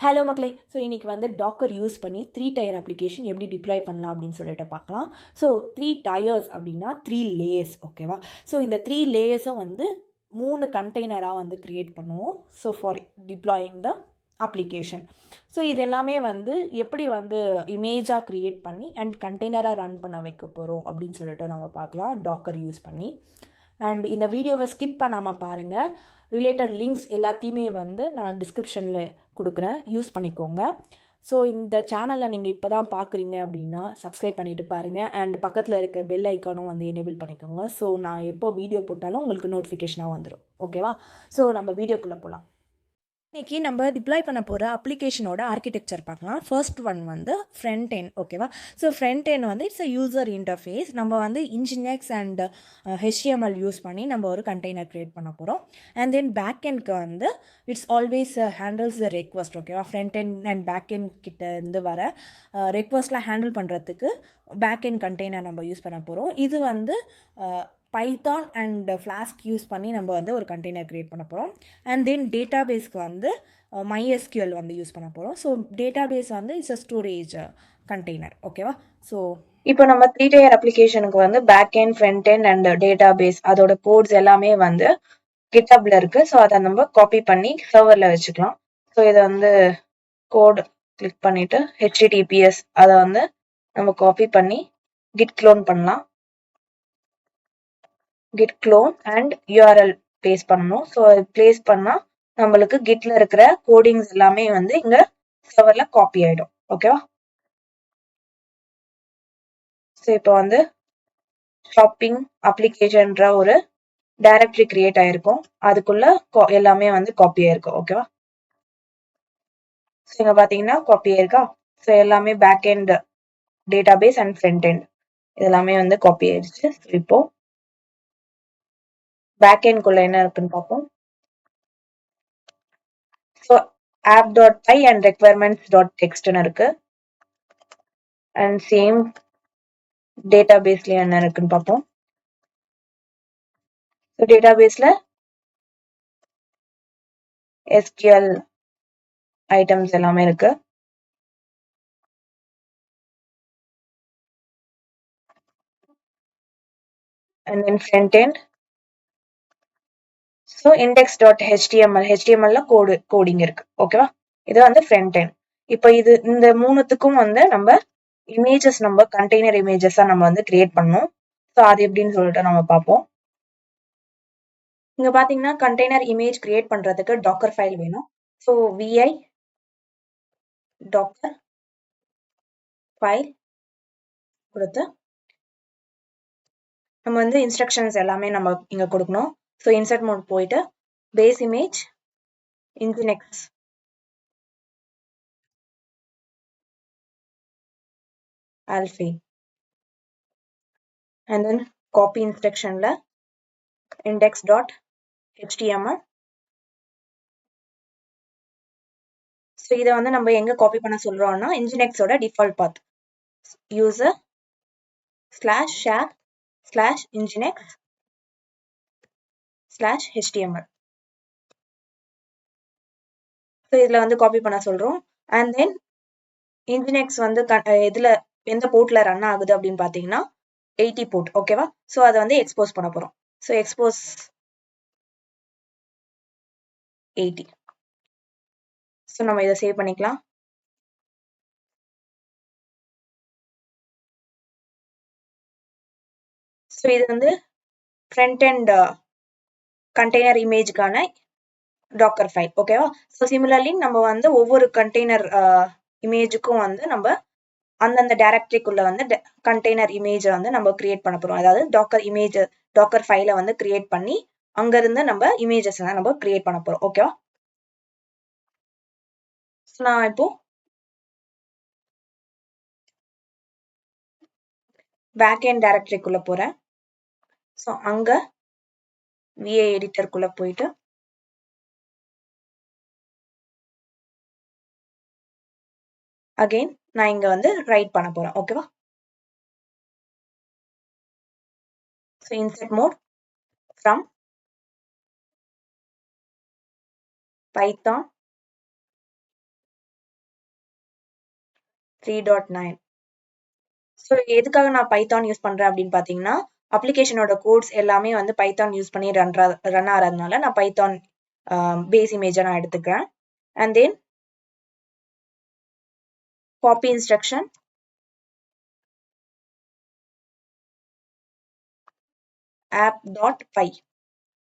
Hello மக்களே. So இன்றைக்கி வந்து டாக்கர் யூஸ் பண்ணி 3 டயர் அப்ளிகேஷன் எப்படி டிப்ளாய் பண்ணலாம் அப்படின்னு சொல்லிட்டு பார்க்கலாம். ஸோ 3 டயர்ஸ் அப்படின்னா 3 லேயர்ஸ், ஓகேவா? ஸோ இந்த 3 லேயர்ஸும் வந்து 3 கண்டெய்னராக வந்து க்ரியேட் பண்ணுவோம். So for deploying the application. So இது எல்லாமே வந்து எப்படி வந்து இமேஜாக க்ரியேட் பண்ணி அண்ட் கண்டெய்னராக ரன் பண்ண வைக்க போகிறோம் அப்படின்னு சொல்லிட்டு நம்ம பார்க்கலாம் டாக்கர் யூஸ் பண்ணி. அண்ட் இந்த வீடியோவை ஸ்கிப் பண்ணாமல் பாருங்கள். ரிலேட்டட் லிங்க்ஸ் எல்லாத்தையுமே வந்து நான் டிஸ்கிரிப்ஷனில் கொடுக்குறேன், யூஸ் பண்ணிக்கோங்க. ஸோ இந்த சேனலில் நீங்கள் இப்போ தான் பார்க்குறீங்க அப்படின்னா சப்ஸ்கிரைப் பண்ணிவிட்டு பாருங்கள். அண்ட் பக்கத்தில் இருக்க பெல் ஐக்கானும் வந்து எனேபிள் பண்ணிக்கோங்க. ஸோ நான் எப்போ வீடியோ போட்டாலும் உங்களுக்கு நோட்டிஃபிகேஷனாக வந்துடும், ஓகேவா? ஸோ நம்ம வீடியோக்குள்ளே போகலாம். இன்றைக்கி நம்ம டிப்ளாய் பண்ண போகிற அப்ளிகேஷனோட ஆர்கிடெக்சர் பார்க்கலாம். ஃபர்ஸ்ட் ஒன் வந்து ஃப்ரண்ட் எண்ட், ஓகேவா? ஸோ ஃப்ரண்ட் எண்ட் வந்து இட்ஸ் அ யூசர் இன்டர்ஃபேஸ். நம்ம வந்து இன்ஜினியக்ஸ் அண்ட் HTML யூஸ் பண்ணி நம்ம ஒரு கண்டெய்னர் க்ரியேட் பண்ண போகிறோம். அண்ட் தென் பேக் எண்ட்க்கு வந்து it's always handles the request, ஓகேவா? Front end and back end கிட்ட இருந்து வர ரெக்வஸ்ட்லாம் ஹேண்டில் பண்ணுறதுக்கு பேக் எண்ட் கண்டெய்னர் நம்ம யூஸ் பண்ண போகிறோம். இது வந்து பைத்தான் அண்ட் ஃப்ளாஸ்க் யூஸ் பண்ணி நம்ம வந்து ஒரு கண்டெய்னர் க்ரியேட் பண்ண போகிறோம். அண்ட் தென் டேட்டாபேஸ்க்கு வந்து MySQL வந்து யூஸ் பண்ண போகிறோம். ஸோ டேட்டாபேஸ் வந்து இட்ஸ் அ ஸ்டோரேஜ் கண்டெய்னர், ஓகேவா? ஸோ இப்போ நம்ம 3 டயர் அப்ளிகேஷனுக்கு வந்து back end, front end and database அதோட கோட்ஸ் எல்லாமே வந்து GitHubல இருக்குது. ஸோ அதை நம்ம காப்பி பண்ணி சர்வரில் வச்சுக்கலாம். ஸோ இதை வந்து கோட் கிளிக் பண்ணிவிட்டு HTTPS அதை வந்து நம்ம காப்பி பண்ணி கிட் க்ளோன் பண்ணலாம். git clone and URL paste பண்ணணும். ஸோ அது பிளேஸ் பண்ணால் நம்மளுக்கு கிட்ல இருக்கிற கோடிங்ஸ் எல்லாமே வந்து இங்கே சர்வரில் காப்பி ஆகிடும், ஓகேவா? ஸோ இப்போ வந்து ஷாப்பிங் அப்ளிகேஷன்ற ஒரு டைரக்டரி கிரியேட் ஆயிருக்கும். அதுக்குள்ள எல்லாமே வந்து காப்பி ஆயிருக்கும், ஓகேவா? ஸோ இங்கே பார்த்தீங்கன்னா காப்பி ஆயிருக்கா? ஸோ எல்லாமே back end database and front end இதெல்லாமே வந்து காப்பி ஆயிடுச்சு. ஸோ இப்போ பேக் எண்ட்குள்ள என்ன இருக்குன்னு பார்ப்போம். ஸோ app.py அண்ட் requirements.txt இருக்கு. அண்ட் சேம் டேட்டாபேஸ்ல என்ன இருக்குன்னு பார்ப்போம். ஸோ டேட்டாபேஸ்ல SQL ஐட்டம்ஸ் எல்லாமே இருக்கு. And then front end. So index.html HTML coding இருக்கு, ஓகேவா? இது வந்து ஃப்ரண்ட் எண்ட். இப்போ இந்த மூணுத்துக்கும் வந்து நம்ம இமேஜஸ், நம்ம கண்டெய்னர் இமேஜஸா நம்ம வந்து கிரியேட் பண்ணணும். ஸோ அது எப்படின்னு சொல்லிட்டு நம்ம பார்ப்போம். இங்க பாத்தீங்கன்னா கண்டெய்னர் இமேஜ் கிரியேட் பண்றதுக்கு டாக்கர் ஃபைல் வேணும். ஸோ vi டாக்கர் ஃபைல் கொடுத்து நம்ம வந்து இன்ஸ்ட்ரக்ஷன்ஸ் எல்லாமே நம்ம இங்க கொடுக்கணும். ஸோ இன்சர்ட் மோட் போயிட்டு base image nginx alpha and then copy instructionல index.html. ஸோ இதை வந்து நம்ம எங்க காப்பி பண்ண சொல்றோம்னா nginxோட default path user /share/nginx/html. So இதுல வந்து காப்பி பண்ண சொல்றோம். அண்ட் தென் nginx வந்து இதுல எந்த போர்ட்ல ரன் ஆகுது அப்படின்னு பாத்தீங்கன்னா 80 போர்ட், ஓகேவா? ஸோ அதை வந்து எக்ஸ்போஸ் பண்ண போறோம். So expose 80. ஸோ நம்ம இதை சேவ் பண்ணிக்கலாம். ஸோ இது வந்து ஃப்ரண்ட் அண்ட் கண்டெய்னர் இமேஜுக்கான டாக்கர் ஃபைல், ஓகேவா? ஸோ சிமிலர்லி நம்ம வந்து ஒவ்வொரு கண்டெய்னர் இமேஜுக்கும் வந்து நம்ம அந்தந்த டைரக்டரிக்குள்ள வந்து கண்டெய்னர் இமேஜை வந்து நம்ம கிரியேட் பண்ண போறோம். அதாவது டாக்கர் ஃபைலை வந்து கிரியேட் பண்ணி அங்க இருந்து நம்ம இமேஜஸ் நம்ம கிரியேட் பண்ண போறோம், ஓகேவா? நான் இப்போ பேக் எண்ட் டைரக்டரிக்குள்ள போறேன். ஸோ அங்க vi எடிட்டருக்குள்ள போயிட்டு அகைன் நான் இங்க வந்து ரைட் பண்ண போறேன், ஓகேவா? So insert mode from Python 3.9. So எதுக்காக நான் பைத்தான் யூஸ் பண்றேன் அப்படின்னு பார்த்தீங்கன்னா, அப்ளிகேஷனோட கோட்ஸ் எல்லாமே வந்து பைத்தான் யூஸ் பண்ணி ரன் ஆகிறதுனால நான் பைத்தான் பேஸ் இமேஜை நான் எடுத்துக்கிறேன். And then copy instruction, app.py,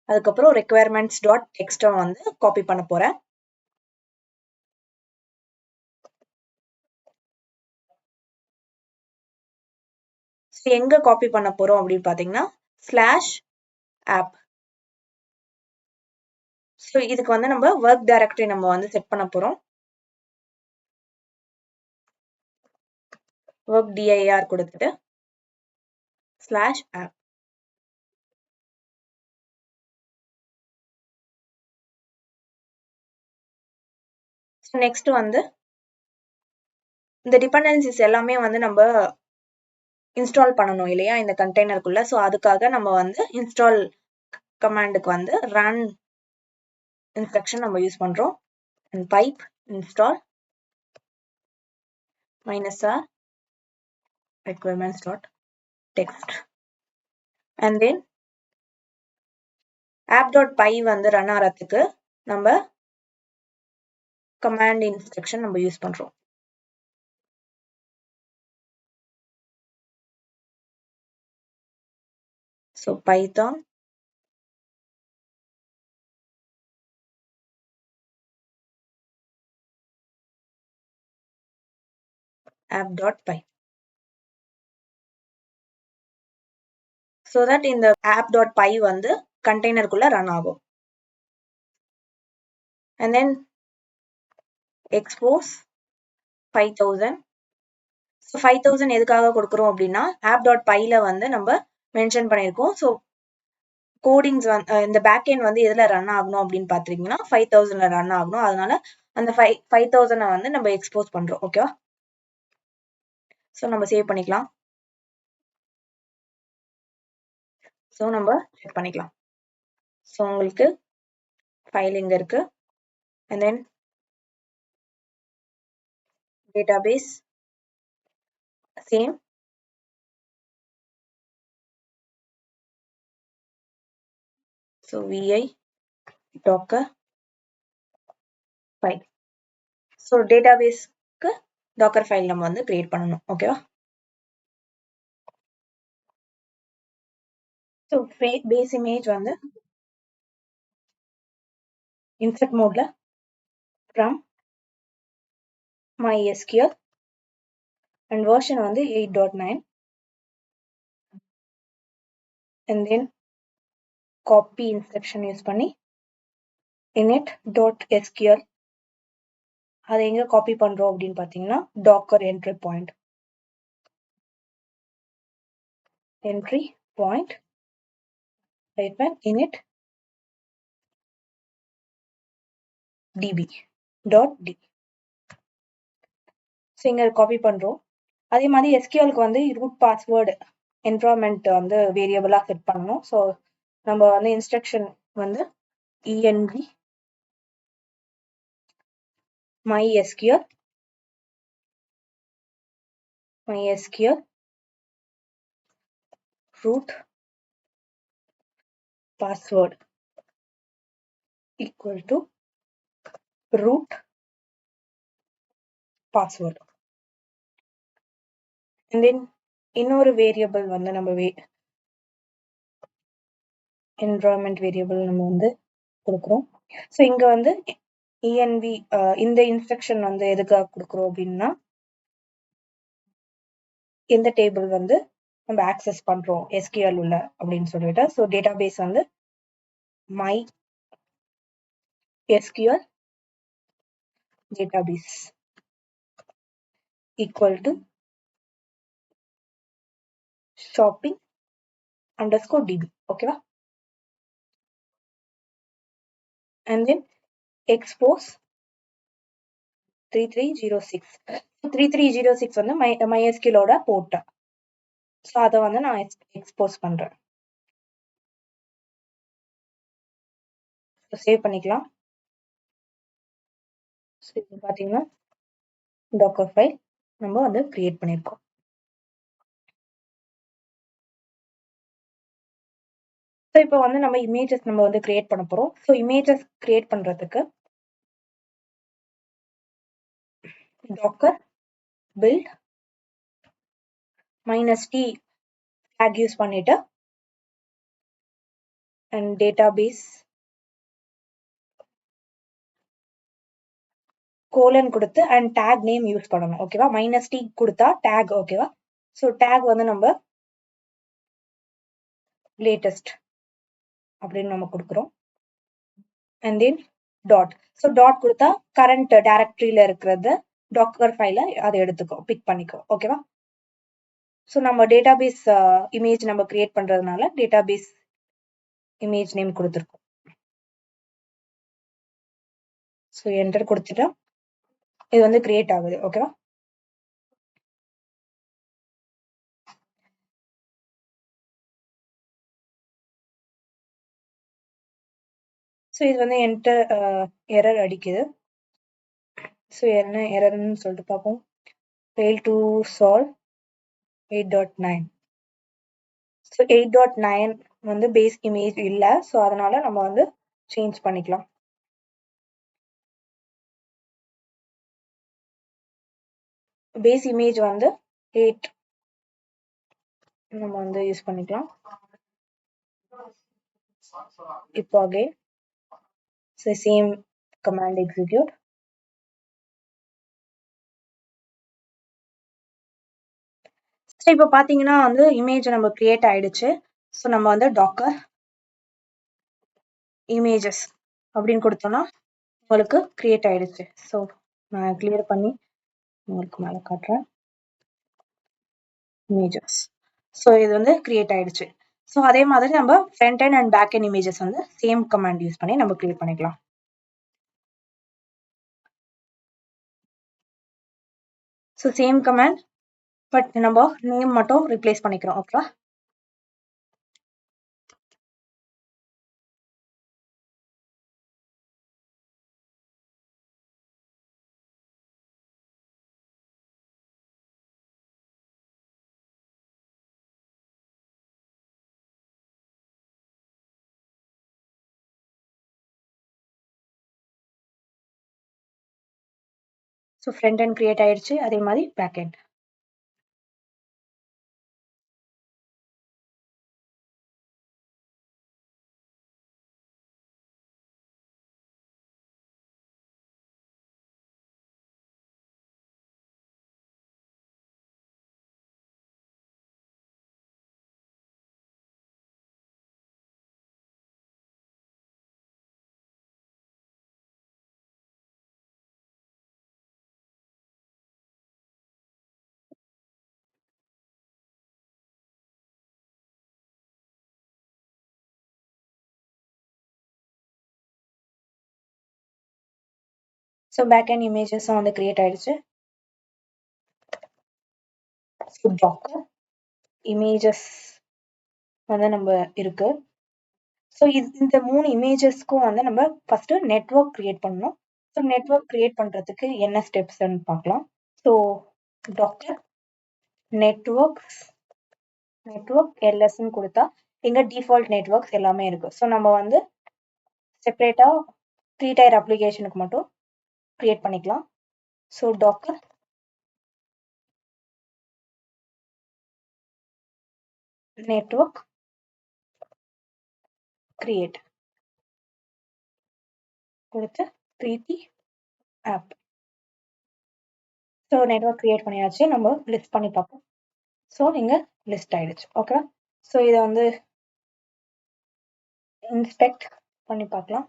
அதுக்கப்புறம் requirements.txt வந்து காப்பி பண்ண போறேன். எங்க காப்பி பண்ண போறோம் அப்படின்னு பாத்தீங்கன்னா /app. ஸோ இதுக்கு வந்து நம்ம ஒர்க் டைரக்டரி நம்ம வந்து செட் பண்ண போறோம். ஒர்க் dir கொடுத்துட்டு /app. நெக்ஸ்ட் வந்து இந்த டிபெண்டன்சிஸ் எல்லாமே வந்து நம்ம இன்ஸ்டால் பண்ணணும் இல்லையா இந்த கண்டெய்னருக்குள்ள. ஸோ அதுக்காக நம்ம வந்து இன்ஸ்டால் கமாண்டுக்கு வந்து ரன் இன்ஸ்ட்ரக்ஷன் நம்ம யூஸ் பண்றோம். and pipe install -r requirements.txt and then app.py வந்து ரன் ஆகிறதுக்கு நம்ம கமாண்ட் இன்ஸ்ட்ரக்ஷன் நம்ம யூஸ் பண்றோம். So Python app.py so that இந்த app.py வந்து கண்டெய்னருக்குள்ள ரன் ஆகும். and then expose 5000. ஸோ 5000 எதுக்காக கொடுக்குறோம் அப்படின்னா app.pyல வந்து நம்ம மென்ஷன் பண்ணியிருக்கோம். ஸோ கோடிங்ஸ் வந்து இந்த பேக் எண்ட் வந்து எதுல ரன் ஆகணும் அப்படின்னு பாத்தீங்கன்னா 5000ல ரன் ஆகணும். அதனால அந்த 5000 வந்து நம்ம எக்ஸ்போஸ் பண்றோம். ஓகேவா? ஸோ நம்ம சேவ் பண்ணிக்கலாம். ஸோ நம்ம செக் பண்ணிக்கலாம். ஸோ உங்களுக்கு ஃபைல் இங்க இருக்கு. and then database same. So vi docker file. So டேட்டாபேஸ்க்கு டாக்கர் ஃபைல் நம்ம வந்து கிரியேட் பண்ணணும். ஓகேவா? ஸோ பேஸ் இமேஜ் வந்து இன்சர்ட் மோட்ல from MySQL and version வந்து 8.9 and then copy instruction use பண்ணி init.sql அதை எங்க காப்பி பண்றோம் அப்படின்னு பாத்தீங்கன்னா docker entry point -init db.d. So இங்க காப்பி பண்றோம். அதே மாதிரி எஸ்கியூஎல்க்கு வந்து ரூட் பாஸ்வேர்டு என்வரான்மெண்ட் வந்து வேரியபிளா செட் பண்ணணும். ஸோ நம்ம வந்து இன்ஸ்ட்ரக்ஷன் வந்து env mysql root password equal to root password and then இன்னொரு வேரியபிள் வந்து நம்ம என்வரான்மெண்ட் வேரியபிள் நம்ம வந்து கொடுக்குறோம். ஸோ இங்க வந்து env இந்த இன்ஸ்ட்ரக்ஷன் வந்து எதுக்காக கொடுக்குறோம் அப்படின்னா எந்த டேபிள் வந்து நம்ம ஆக்சஸ் பண்றோம் எஸ்கியூஎல் உள்ள அப்படின்னு சொல்லிட்டு. ஸோ டேட்டாபேஸ் வந்து MySQL database equal to shopping_db. ஓகேவா? and then expose 3306. 3306 வந்து MySQL ஓட போர்ட். ஸோ அதை வந்து நான் எக்ஸ்போஸ் பண்றேன். சேவ் பண்ணிக்கலாம். ஸோ இது பார்த்தீங்கன்னா டாக்கர் ஃபைல் நம்ம வந்து கிரியேட் பண்ணியிருக்கோம். ஸோ இப்போ வந்து நம்ம இமேஜஸ் நம்ம வந்து கிரியேட் பண்ண போறோம். ஸோ இமேஜஸ் கிரியேட் பண்றதுக்கு docker build -t flag use பண்ணிட்டு அண்ட் டேட்டாபேஸ் கோலன் கொடுத்து அண்ட் டேக் நேம் யூஸ் பண்ணணும். ஓகேவா? -t கொடுத்தா டேக். ஓகேவா? ஸோ டேக் வந்து நம்ம லேட்டஸ்ட் அப்படின்னு நம்ம கொடுக்குறோம். And then dot. So dot கொடுத்தா கரண்ட் டைரக்டரியில இருக்கிறது டாக்கர் ஃபைல அதை எடுத்துக்கோ, பிக் பண்ணிக்கோ. ஓகேவா? ஸோ நம்ம டேட்டாபேஸ் இமேஜ் நம்ம கிரியேட் பண்றதுனால டேட்டாபேஸ் இமேஜ் நேம் கொடுத்துருக்கோம். ஸோ என்டர் கொடுத்துட்டா இது வந்து கிரியேட் ஆகுது. ஓகேவா? ஸோ இது வந்து என்டர் எரர் அடிக்குது. ஸோ என்ன எரர்னு சொல்லிட்டு பார்ப்போம். fail to solve 8.9. ஸோ 8.9 வந்து பேஸ் இமேஜ் இல்லை. ஸோ அதனால நம்ம வந்து சேஞ்ச் பண்ணிக்கலாம். பேஸ் இமேஜ் வந்து 8 நம்ம வந்து யூஸ் பண்ணிக்கலாம். இப்போ again same command execute. So இப்போ பார்த்தீங்கன்னா வந்து இமேஜ் நம்ம கிரியேட் ஆயிடுச்சு. ஸோ நம்ம வந்து டாக்கர் இமேஜஸ் அப்படின்னு கொடுத்தோம்னா உங்களுக்கு கிரியேட் ஆயிடுச்சு. ஸோ நான் கிளியர் பண்ணி உங்களுக்கு மேலே காட்டுறேன். இமேஜஸ். ஸோ இது வந்து கிரியேட் ஆயிடுச்சு. ஸோ அதே மாதிரி நம்ம front end and back end images வந்து சேம் கமாண்ட் யூஸ் பண்ணி நம்ம கிரியேட் பண்ணிக்கலாம். ஸோ சேம் கமாண்ட், பட் நம்ம நேம் மட்டும் ரிப்ளேஸ் பண்ணிக்கிறோம். ஓகேவா? ஸோ ஃப்ரண்ட் எண்ட் கிரியேட் ஆயிடுச்சு. அதே மாதிரி back end. So back end இமேஜஸும் வந்து கிரியேட் ஆயிடுச்சு. ஸோ டாக்கர் இமேஜஸ் வந்து நம்ம இருக்கு. ஸோ இந்த 3 இமேஜஸ்க்கும் வந்து நம்ம ஃபர்ஸ்ட் நெட்வொர்க் கிரியேட் பண்ணணும். ஸோ நெட்வொர்க் கிரியேட் பண்றதுக்கு என்ன ஸ்டெப்ஸ்ன்னு பார்க்கலாம். ஸோ டாக்கர் நெட்வொர்க் எல்எஸ்ன்னு கொடுத்தா எங்க டிஃபால்ட் நெட்வொர்க்ஸ் எல்லாமே இருக்கு. ஸோ நம்ம வந்து செப்பரேட்டா 3 டயர் அப்ளிகேஷனுக்கு மட்டும் கிரியேட் பண்ணிக்கலாம். ஸோ டாக்கர் நெட்வொர்க் கிரியேட் கொடுத்து பிரீத்தி ஆப். ஸோ நெட்வொர்க் கிரியேட் பண்ணியாச்சு. நம்ம லிஸ்ட் பண்ணி பார்ப்போம். ஸோ இங்க லிஸ்ட் ஆயிடுச்சு. ஓகே. ஸோ இதை வந்து இன்ஸ்பெக்ட் பண்ணி பார்க்கலாம்.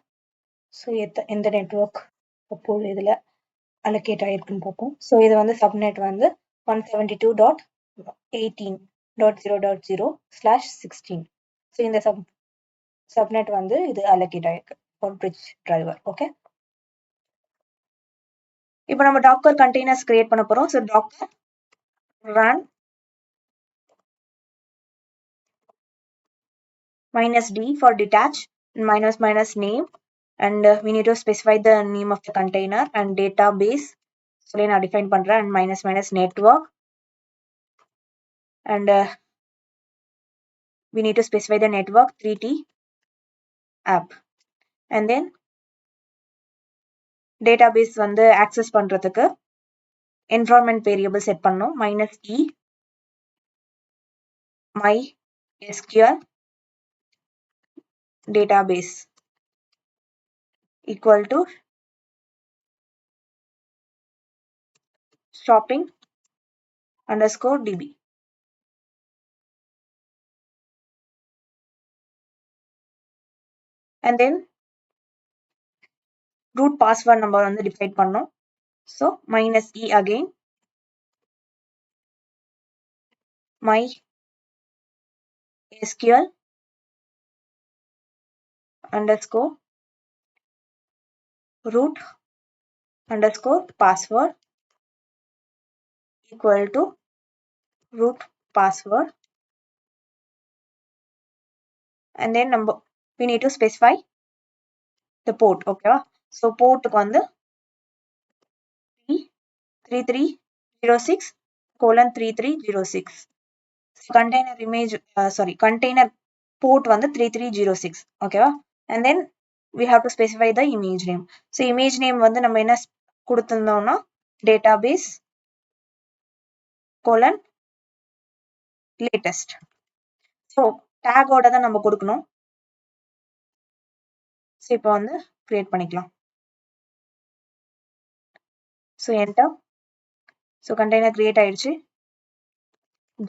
ஸோ எந்த நெட்வொர்க் அப்போது இதில் அலோகேட் ஆகிருக்குன்னு பார்ப்போம். ஸோ இது வந்து சப்நெட் வந்து 172.18.0.0/16. ஸோ இந்த சப்நெட் வந்து இது அலோகேட் ஆகிருக்கு ஃபார் பிரிட்ஜ் டிரைவர். ஓகே. இப்போ நம்ம டாக்கர் கண்டெய்னர்ஸ் கிரியேட் பண்ண போகிறோம். So docker run -d for detach, --- name, and we need to specify the name of the container and database. சொல்லி நான் டிஃபைன் பண்றேன். And minus minus network and we need to specify the network 3T app and then database வந்து access பண்றதுக்கு environment variable set பண்ணோம் -e MySQL database equal to shopping underscore db. And then root password number வந்து define பண்ணோம். So -e again MySQL underscore root underscore password equal to root password and then number we need to specify the port. Okay, so port வந்து 3306:3306. So container image container port வந்து 3306. Okay, and then we have to specify the image name. So image name வந்து நம்ம என்ன கொடுத்திருந்தோம்னா database latest. So tag ஓட தான் நம்ம கொடுக்கணும். So இப்போ வந்து create பண்ணிக்கலாம். So enter. So container create ஆயிடுச்சு.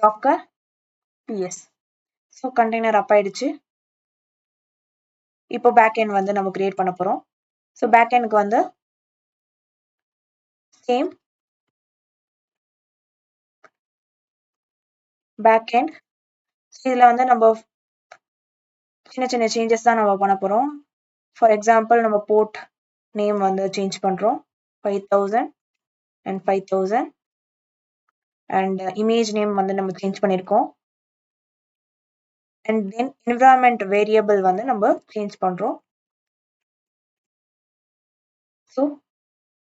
Docker ps. So container up ஆயிடுச்சு. இப்போ backend வந்து நம்ம create பண்ண போறோம். So backendக்கு வந்து same backend. இதுல வந்து நம்ம சின்ன சின்ன changes தான் நம்ம பண்ண போறோம். For example நம்ம port name வந்து change பண்றோம் 5000 and 5000 and image name வந்து நம்ம change பண்ணிருக்கோம். And then environment variable வந்து நம்ம change பண்றோம். So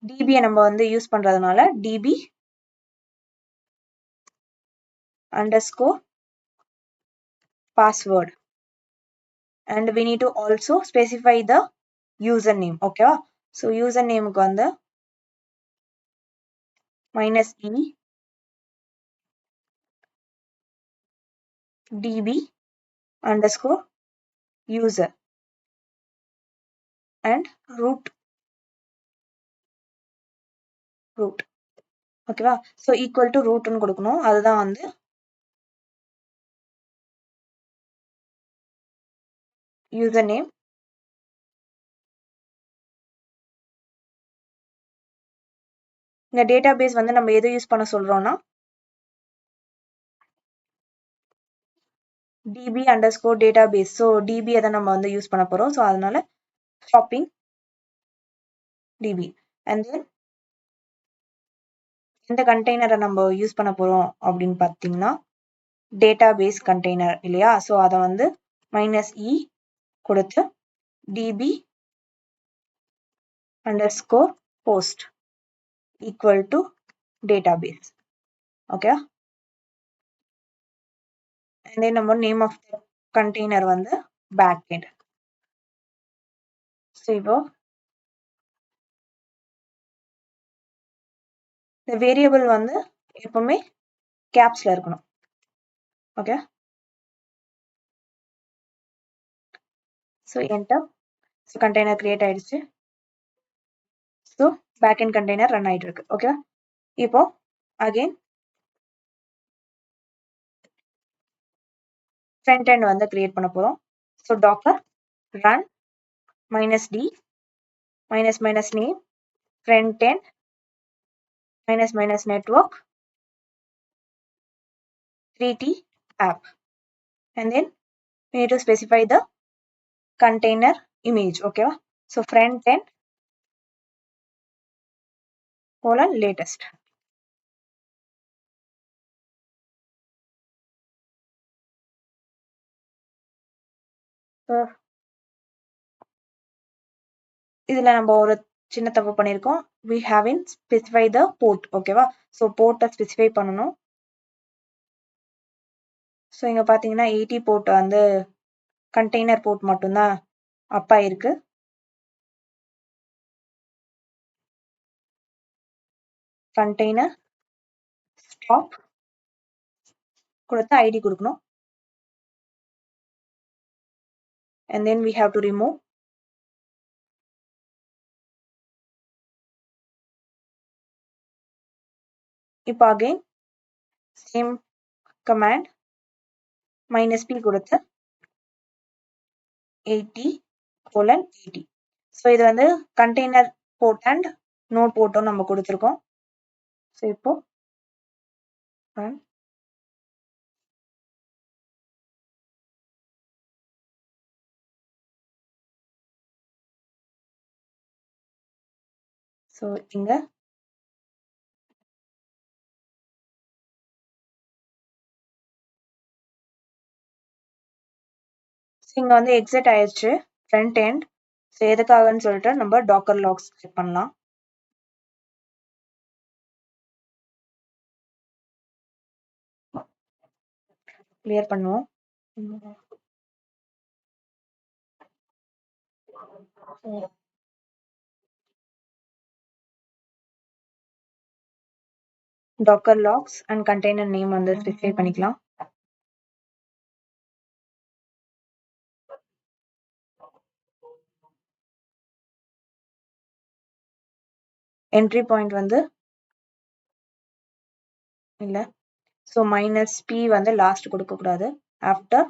db நம்ம வந்து யூஸ் பண்றதுனால db underscore password and we need to also specify the username. Okay, so username க்கு வந்து -e db underscore user and root. ஓகேவா, so equal to root ன்னு கொடுக்கணும். அதுதான் வந்து username இந்த database வந்து நம்ம எது யூஸ் பண்ண சொல்றோம்னா db underscore database. so db அதை நம்ம வந்து யூஸ் பண்ண போறோம். so அதனால shopping db and then இந்த கண்டெய்னரை நம்ம யூஸ் பண்ண போறோம் அப்படின்னு பார்த்தீங்கன்னா database container இல்லையா, so அதை வந்து -e கொடுத்து db underscore host equal to database. Okay, and then நம்ம name of the container வந்து backend. so இப்போ the variable வந்து எப்பவுமே capsல இருக்கணும். Okay, so enter. so container create ஆயிடுச்சு. so backend container run ஆயிட்டு இருக்கு. Okay, இப்போ again front end வந்து create பண்ண போறோம். so docker run -d -name front end -network 3T app and then we need to specify the container image. Okay, so front end latest. இதுல நம்ம ஒரு சின்ன தப்பு பண்ணியிருக்கோம். we haven't specified the port. ஓகேவா? ஸோ போர்ட்டை ஸ்பெசிஃபை பண்ணணும். So இங்க பார்த்தீங்கன்னா 80 போர்ட் வந்து கண்டெய்னர் போர்ட் மட்டும்தான் அப் ஆயிருக்கு. கண்டெய்னர் ஸ்டாப் கொடுத்து ஐடி கொடுக்கணும். and then we have to remove. இப்போ again same command -p கொடுத்து 80:80. ஸோ இது வந்து கண்டெய்னர் போர்ட் அண்ட் நோட் போர்ட்டும் நம்ம கொடுத்துருக்கோம். ஸோ இப்போ ஸோ இங்க இங்க வந்து எக்ஸிட் ஆயிடுச்சு ஃப்ரண்ட் எண்ட். ஸோ எதுக்காகன்னு சொல்லிட்டு நம்ம டாக்கர் லாக்ஸ் செக் பண்ணலாம். கிளியர் பண்ணுவோம். Docker logs and container name வந்து ஸ்பெசிஃபை பண்ணிக்கலாம். என்ட்ரி பாயிண்ட் வந்து இல்ல. ஸோ -p வந்து லாஸ்ட் கொடுக்க கூடாது. After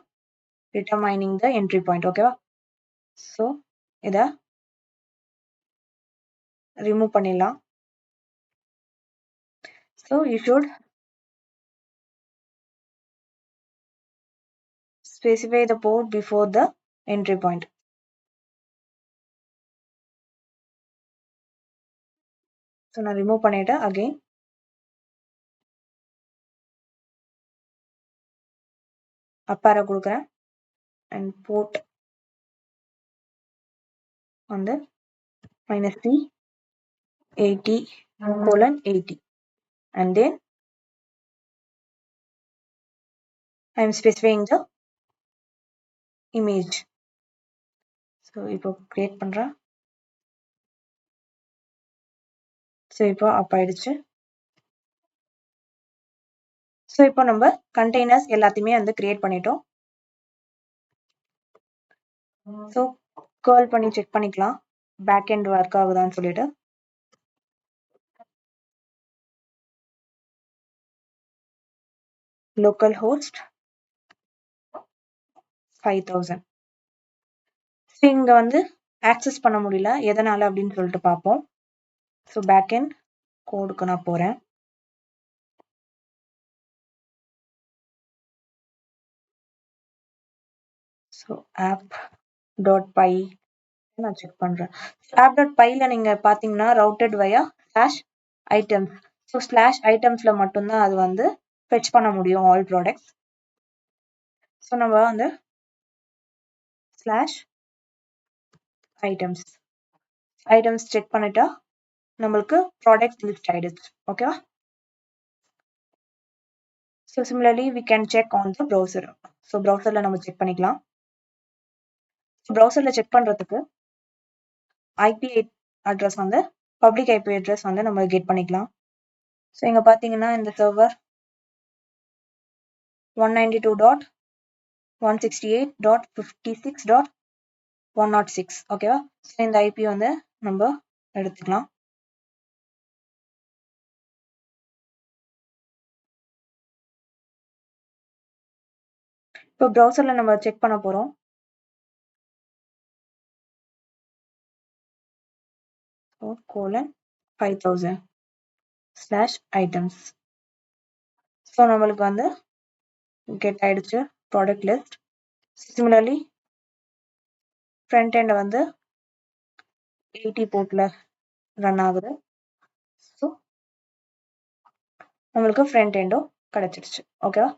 determining the entry point. ஓகேவா? ஸோ இதை ரிமூவ் பண்ணிடலாம். So you should specify the port before the entry point. So நான் remove பண்ணிட்டேன். again up arrow கொடுக்கிறேன் and port வந்து -p 80:80 and then I am specifying the image. So இப்போ create பண்றேன். So இப்போ அப் ஆயிடுச்சு. ஸோ இப்போ நம்ம கண்டெய்னர்ஸ் எல்லாத்தையுமே வந்து கிரியேட் பண்ணிட்டோம். ஸோ கால் பண்ணி செக் பண்ணிக்கலாம் பேக் எண்ட் ஒர்க் ஆகுதான்னு சொல்லிட்டு. Local host 5000. ஸோ இங்க வந்து ஆக்சஸ் பண்ண முடியல, எதனால அப்படின்னு சொல்லிட்டு பார்ப்போம். ஸோ பேக் எண்ட் கோடுக்கு நான் போறேன். ஸோ app.py நான் செக் பண்றேன். app.pyல நீங்க பாத்தீங்கன்னா routed via /items. ஸோ /itemsல மட்டும்தான் அது வந்து fetch பண்ண முடியும் all products. ஸோ நம்ம வந்து /items செக் பண்ணிட்டா நம்மளுக்கு ப்ராடக்ட் லிஸ்ட் ஆயிடுச்சு. ஓகேவா? So similarly we can check on the browser. So ப்ரௌசர்ல நம்ம செக் பண்ணிக்கலாம். ப்ரௌசர்ல செக் பண்றதுக்கு ஐபி அட்ரஸ் வந்து பப்ளிக் ஐபி அட்ரஸ் வந்து நம்ம கெட் பண்ணிக்கலாம். ஸோ இங்க பாத்தீங்கன்னா இந்த சர்வர் 192.168.56.106. ஓகேவா? ஸோ இந்த ஐபி வந்து நம்ம எடுத்துக்கலாம். இப்போ ப்ரௌசர்ல நம்ம செக் பண்ண போறோம். :5000/items. ஸோ நம்மளுக்கு வந்து கெட் ஆயிடுச்சு product list. Similarly front end வந்து 80 போர்ட்ல ரன் ஆகுது. ஸோ நம்மளுக்கு ஃப்ரண்ட் எண்டும் கிடைச்சிடுச்சு. ஓகேவா?